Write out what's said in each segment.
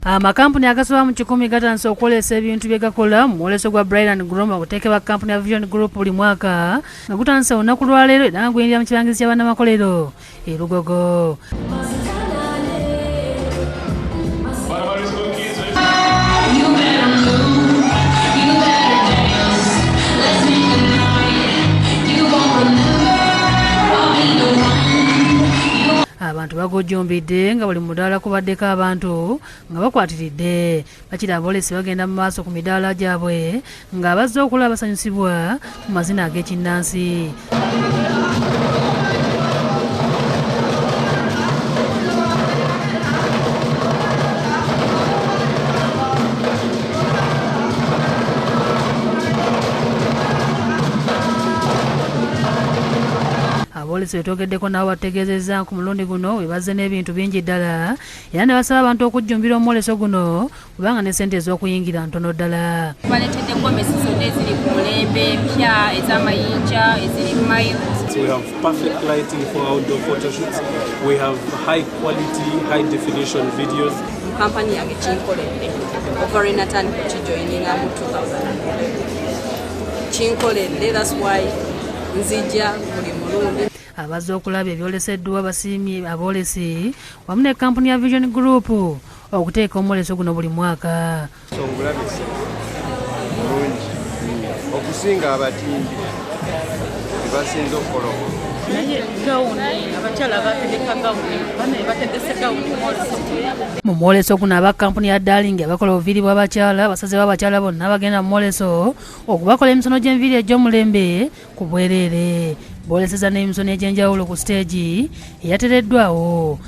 Amakampuni agasoba mu 10 gatandise okwolesa ebintu bye gakola mu mwoleso gwa Bride and Groom okuteekebwa kampuni ya Vision Group buli mwaka nga gutandise olunaku lwa leero era nga guyingira mu kibangizi kya bannamakolero e Lugogo. Abantu bagojjombidde nga bali mudaala kubaddeko abantu nga bakwatiridde bakiri Aboolesi bagenda mu maaso ku midaala gyabwe nga bazze okulaba basanyusibwa mu mazina ag'ekinnansi. Aboolesi wetwogeddeko nabo bategeezezza ku mulundi guno webaze n'ebintu bingi ddala era ne basaba abantu okujjumbira omwoleso guno kubanga ne ssente ez'okuyingira ntono ddala. Baleetedde gomesi zonna eziri ku mulembe empya ez'amayinja eziri mu mayuzi. We have perfect lighting for outdoor photo shoots. We have high quality, high definition videos. Kampani yange kinkoledde over natandika kijoyininga mu 2000. Kinkoledde, that's why nzija buli mulundi. Abazze okulaba ebyoleseddwa basiimye Aboolesi wamu ne kampuni ya Vision Group okuteeka omwoleso guno buli mwaka. Omulabisi bulungi okusinga abatimbi bebasinze okukola naye gawuni abakyala bategeka gawuni bane bategese gawuni mu mwoleso guno aba kampuni ya Darling abakola obuviiri bw'abakyala basaze b'abakyala bonna bagenda mu mwoleso okubakola emisono gy'enviiri egy'omulembe ku bwereere. Booleseza n'emisono egy'enjawulo ku siteegi eyatereddwawo.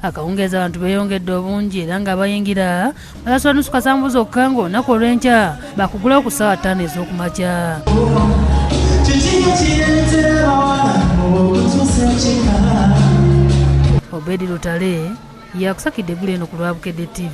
Akawungeeza abantu beeyongedde obungi era nga bayingira balasula nusu kasanvu zokka ng'olunaku olw'enkya bakugulawo ku ssaawa 5 ez'okumakya. Obedi Lutale yakusakidde eggulu eno ku lwa Bukedde TV.